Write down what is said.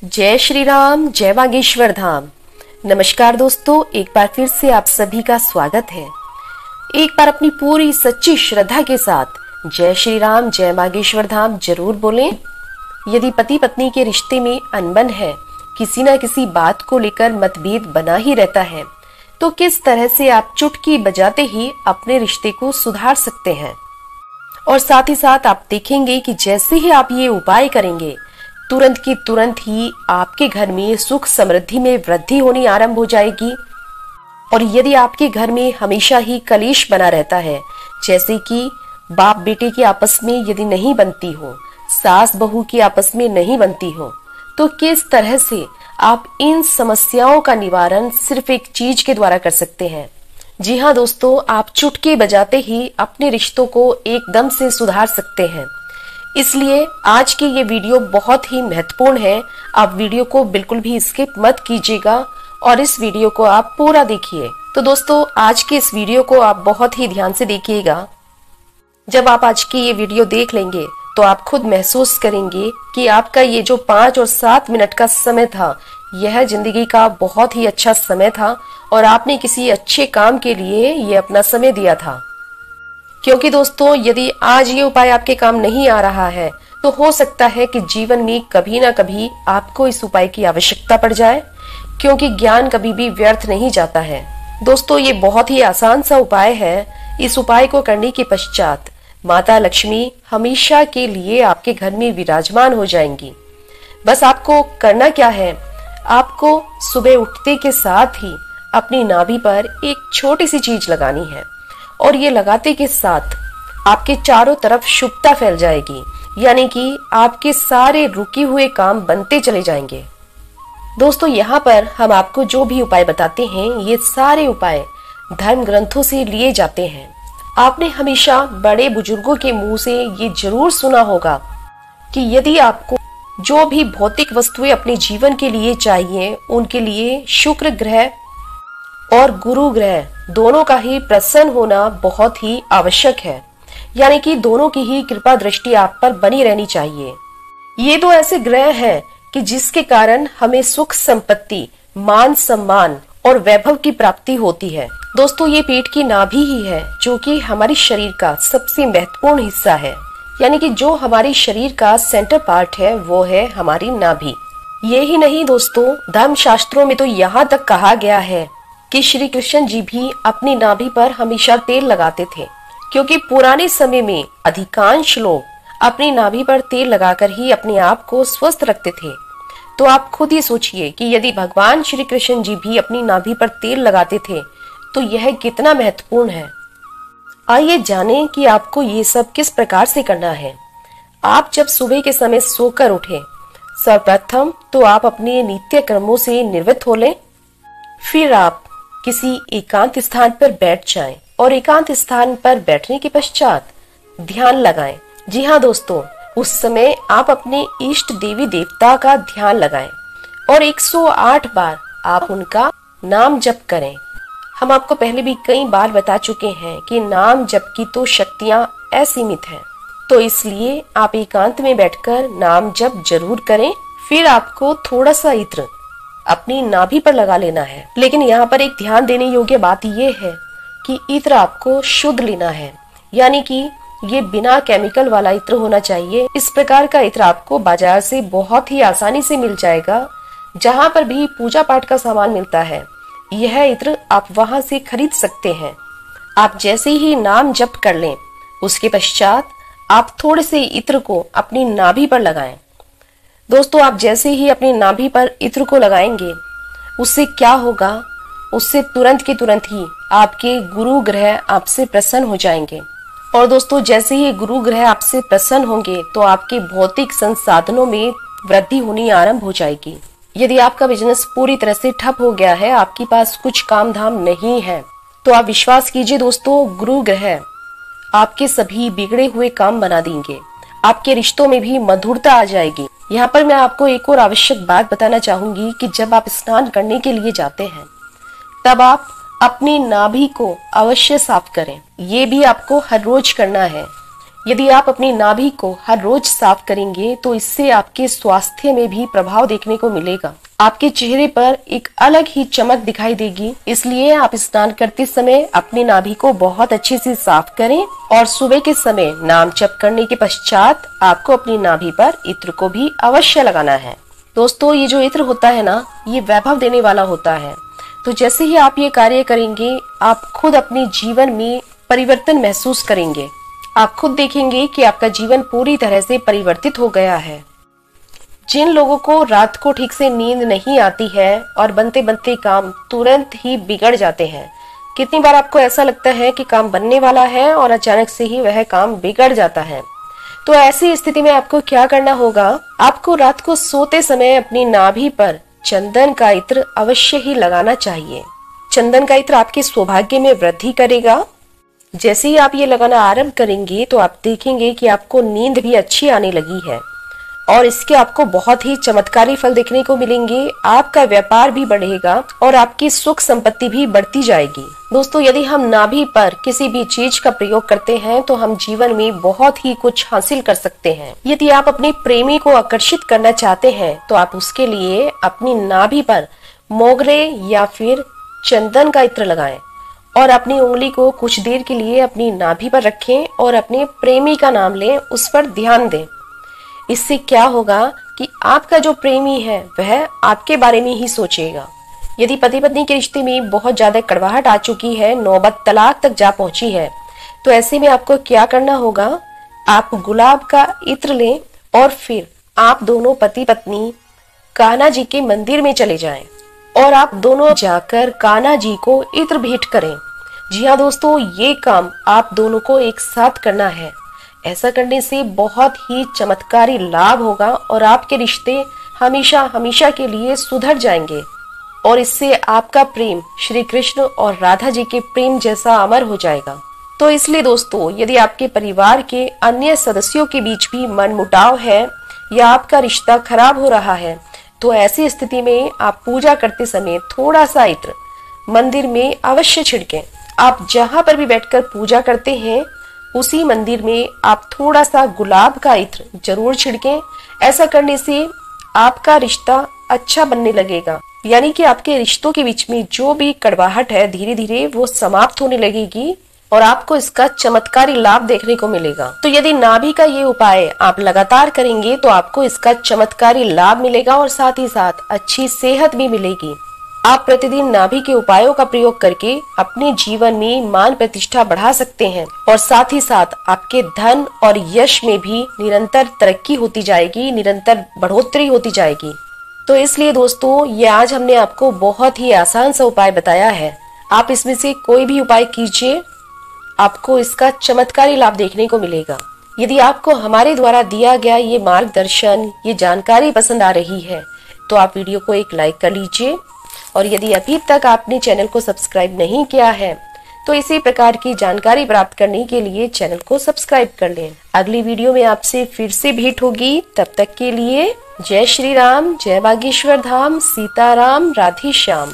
जय श्री राम, जय बागेश्वर धाम। नमस्कार दोस्तों, एक बार फिर से आप सभी का स्वागत है। एक बार अपनी पूरी सच्ची श्रद्धा के साथ जय श्री राम, जय बागेश्वर धाम जरूर बोलें। यदि पति पत्नी के रिश्ते में अनबन है, किसी न किसी बात को लेकर मतभेद बना ही रहता है, तो किस तरह से आप चुटकी बजाते ही अपने रिश्ते को सुधार सकते हैं। और साथ ही साथ आप देखेंगे कि जैसे ही आप ये उपाय करेंगे, तुरंत की तुरंत ही आपके घर में सुख समृद्धि में वृद्धि होनी आरंभ हो जाएगी। और यदि आपके घर में हमेशा ही कलेश बना रहता है, जैसे कि बाप बेटे की आपस में यदि नहीं बनती हो, सास बहू की आपस में नहीं बनती हो, तो किस तरह से आप इन समस्याओं का निवारण सिर्फ एक चीज के द्वारा कर सकते हैं। जी हाँ दोस्तों, आप चुटकी बजाते ही अपने रिश्तों को एकदम से सुधार सकते हैं। इसलिए आज की ये वीडियो बहुत ही महत्वपूर्ण है। आप वीडियो को बिल्कुल भी स्किप मत कीजिएगा और इस वीडियो को आप पूरा देखिए। तो दोस्तों, आज के इस वीडियो को आप बहुत ही ध्यान से देखिएगा। जब आप आज की ये वीडियो देख लेंगे तो आप खुद महसूस करेंगे कि आपका ये जो 5 और 7 मिनट का समय था, यह जिंदगी का बहुत ही अच्छा समय था और आपने किसी अच्छे काम के लिए ये अपना समय दिया था। क्योंकि दोस्तों, यदि आज ये उपाय आपके काम नहीं आ रहा है, तो हो सकता है कि जीवन में कभी ना कभी आपको इस उपाय की आवश्यकता पड़ जाए, क्योंकि ज्ञान कभी भी व्यर्थ नहीं जाता है। दोस्तों, ये बहुत ही आसान सा उपाय है। इस उपाय को करने के पश्चात माता लक्ष्मी हमेशा के लिए आपके घर में विराजमान हो जाएंगी। बस आपको करना क्या है, आपको सुबह उठते के साथ ही अपनी नाभि पर एक छोटी सी चीज लगानी है और ये लगाते के साथ आपके चारों तरफ शुभता फैल जाएगी, यानी कि आपके सारे रुके हुए काम बनते चले जाएंगे। दोस्तों, यहाँ पर हम आपको जो भी उपाय बताते हैं, ये सारे उपाय धर्म ग्रंथों से लिए जाते हैं। आपने हमेशा बड़े बुजुर्गों के मुंह से ये जरूर सुना होगा कि यदि आपको जो भी भौतिक वस्तुएं अपने जीवन के लिए चाहिए, उनके लिए शुक्र ग्रह और गुरु ग्रह दोनों का ही प्रसन्न होना बहुत ही आवश्यक है, यानी कि दोनों की ही कृपा दृष्टि आप पर बनी रहनी चाहिए। ये दो ऐसे ग्रह हैं कि जिसके कारण हमें सुख संपत्ति, मान सम्मान और वैभव की प्राप्ति होती है। दोस्तों, ये पेट की नाभि ही है जो कि हमारे शरीर का सबसे महत्वपूर्ण हिस्सा है, यानी कि जो हमारे शरीर का सेंटर पार्ट है वो है हमारी नाभि। ये ही नहीं दोस्तों, धर्म शास्त्रों में तो यहाँ तक कहा गया है कि श्री कृष्ण जी भी अपनी नाभि पर हमेशा तेल लगाते थे, क्योंकि पुराने समय में अधिकांश लोग अपनी नाभि पर तेल लगाकर ही अपने आप को स्वस्थ रखते थे। तो आप खुद ही सोचिए कि यदि भगवान श्री कृष्ण जी भी अपनी नाभि पर तेल लगाते थे, तो यह कितना महत्वपूर्ण है। आइए जानें कि आपको ये सब किस प्रकार से करना है। आप जब सुबह के समय सोकर उठे, सर्वप्रथम तो आप अपने नित्य कर्मों से निवृत्त हो लें। फिर आप किसी एकांत स्थान पर बैठ जाएं और एकांत स्थान पर बैठने के पश्चात ध्यान लगाएं। जी हाँ दोस्तों, उस समय आप अपने इष्ट देवी देवता का ध्यान लगाएं और 108 बार आप उनका नाम जप करें। हम आपको पहले भी कई बार बता चुके हैं कि नाम जप की तो शक्तियां असीमित हैं, तो इसलिए आप एकांत में बैठकर नाम जप जरूर करें। फिर आपको थोड़ा सा इत्र अपनी नाभि पर लगा लेना है, लेकिन यहाँ पर एक ध्यान देने योग्य बात यह है कि इत्र आपको शुद्ध लेना है, यानी कि ये बिना केमिकल वाला इत्र होना चाहिए। इस प्रकार का इत्र आपको बाजार से बहुत ही आसानी से मिल जाएगा। जहाँ पर भी पूजा पाठ का सामान मिलता है, यह इत्र आप वहां से खरीद सकते हैं। आप जैसे ही नाम जप कर लें, उसके पश्चात आप थोड़े से इत्र को अपनी नाभि पर लगाएं। दोस्तों, आप जैसे ही अपनी नाभि पर इत्र को लगाएंगे, उससे क्या होगा, उससे तुरंत के तुरंत ही आपके गुरु ग्रह आपसे प्रसन्न हो जाएंगे। और दोस्तों, जैसे ही गुरु ग्रह आपसे प्रसन्न होंगे तो आपके भौतिक संसाधनों में वृद्धि होनी आरंभ हो जाएगी। यदि आपका बिजनेस पूरी तरह से ठप हो गया है, आपके पास कुछ काम धाम नहीं है, तो आप विश्वास कीजिए दोस्तों, गुरु ग्रह आपके सभी बिगड़े हुए काम बना देंगे। आपके रिश्तों में भी मधुरता आ जाएगी। यहाँ पर मैं आपको एक और आवश्यक बात बताना चाहूंगी कि जब आप स्नान करने के लिए जाते हैं, तब आप अपनी नाभि को अवश्य साफ करें। ये भी आपको हर रोज करना है। यदि आप अपनी नाभि को हर रोज साफ करेंगे तो इससे आपके स्वास्थ्य में भी प्रभाव देखने को मिलेगा। आपके चेहरे पर एक अलग ही चमक दिखाई देगी। इसलिए आप स्नान करते समय अपनी नाभि को बहुत अच्छे से साफ करें और सुबह के समय नाम जप करने के पश्चात आपको अपनी नाभि पर इत्र को भी अवश्य लगाना है। दोस्तों, ये जो इत्र होता है ना, ये वैभव देने वाला होता है। तो जैसे ही आप ये कार्य करेंगे, आप खुद अपने जीवन में परिवर्तन महसूस करेंगे। आप खुद देखेंगे कि आपका जीवन पूरी तरह से परिवर्तित हो गया है। जिन लोगों को रात को ठीक से नींद नहीं आती है और बनते बनते काम तुरंत ही बिगड़ जाते हैं, कितनी बार आपको ऐसा लगता है कि काम बनने वाला है और अचानक से ही वह काम बिगड़ जाता है। तो ऐसी स्थिति में आपको क्या करना होगा? आपको रात को सोते समय अपनी नाभि पर चंदन का इत्र अवश्य ही लगाना चाहिए। चंदन का इत्र आपके सौभाग्य में वृद्धि करेगा। जैसे ही आप ये लगाना आरंभ करेंगे तो आप देखेंगे कि आपको नींद भी अच्छी आने लगी है और इसके आपको बहुत ही चमत्कारी फल देखने को मिलेंगे। आपका व्यापार भी बढ़ेगा और आपकी सुख संपत्ति भी बढ़ती जाएगी। दोस्तों, यदि हम नाभि पर किसी भी चीज का प्रयोग करते हैं तो हम जीवन में बहुत ही कुछ हासिल कर सकते हैं। यदि आप अपने प्रेमी को आकर्षित करना चाहते हैं तो आप उसके लिए अपनी नाभि पर मोगरे या फिर चंदन का इत्र लगाएं और अपनी उंगली को कुछ देर के लिए अपनी नाभि पर रखें और अपने प्रेमी का नाम लें, उस पर ध्यान दें। इससे क्या होगा कि आपका जो प्रेमी है वह आपके बारे में ही सोचेगा। यदि पति पत्नी के रिश्ते में बहुत ज्यादा कड़वाहट आ चुकी है, नौबत तलाक तक जा पहुंची है, तो ऐसे में आपको क्या करना होगा? आप गुलाब का इत्र लें और फिर आप दोनों पति पत्नी कान्हा जी के मंदिर में चले जाएं और आप दोनों जाकर कान्हा जी को इत्र भेंट करें। जी हाँ दोस्तों, ये काम आप दोनों को एक साथ करना है। ऐसा करने से बहुत ही चमत्कारी लाभ होगा और आपके रिश्ते हमेशा हमेशा के लिए सुधर जाएंगे और इससे आपका प्रेम श्री कृष्ण और राधा जी के प्रेम जैसा अमर हो जाएगा। तो इसलिए दोस्तों, यदि आपके परिवार के अन्य सदस्यों के बीच भी मनमुटाव है या आपका रिश्ता खराब हो रहा है, तो ऐसी स्थिति में आप पूजा करते समय थोड़ा सा इत्र मंदिर में अवश्य छिड़कें। आप जहां पर भी बैठकर पूजा करते हैं उसी मंदिर में आप थोड़ा सा गुलाब का इत्र जरूर छिड़कें। ऐसा करने से आपका रिश्ता अच्छा बनने लगेगा, यानी कि आपके रिश्तों के बीच में जो भी कड़वाहट है धीरे धीरे वो समाप्त होने लगेगी और आपको इसका चमत्कारी लाभ देखने को मिलेगा। तो यदि नाभि का ये उपाय आप लगातार करेंगे तो आपको इसका चमत्कारी लाभ मिलेगा और साथ ही साथ अच्छी सेहत भी मिलेगी। आप प्रतिदिन नाभि के उपायों का प्रयोग करके अपने जीवन में मान प्रतिष्ठा बढ़ा सकते हैं और साथ ही साथ आपके धन और यश में भी निरंतर तरक्की होती जाएगी, निरंतर बढ़ोतरी होती जाएगी। तो इसलिए दोस्तों, ये आज हमने आपको बहुत ही आसान सा उपाय बताया है। आप इसमें से कोई भी उपाय कीजिए, आपको इसका चमत्कारी लाभ देखने को मिलेगा। यदि आपको हमारे द्वारा दिया गया ये मार्गदर्शन, ये जानकारी पसंद आ रही है तो आप वीडियो को एक लाइक कर लीजिए और यदि अभी तक आपने चैनल को सब्सक्राइब नहीं किया है तो इसी प्रकार की जानकारी प्राप्त करने के लिए चैनल को सब्सक्राइब कर लें। अगली वीडियो में आपसे फिर से भेंट होगी। तब तक के लिए जय श्री राम, जय बागेश्वर धाम, सीताराम, राधे श्याम।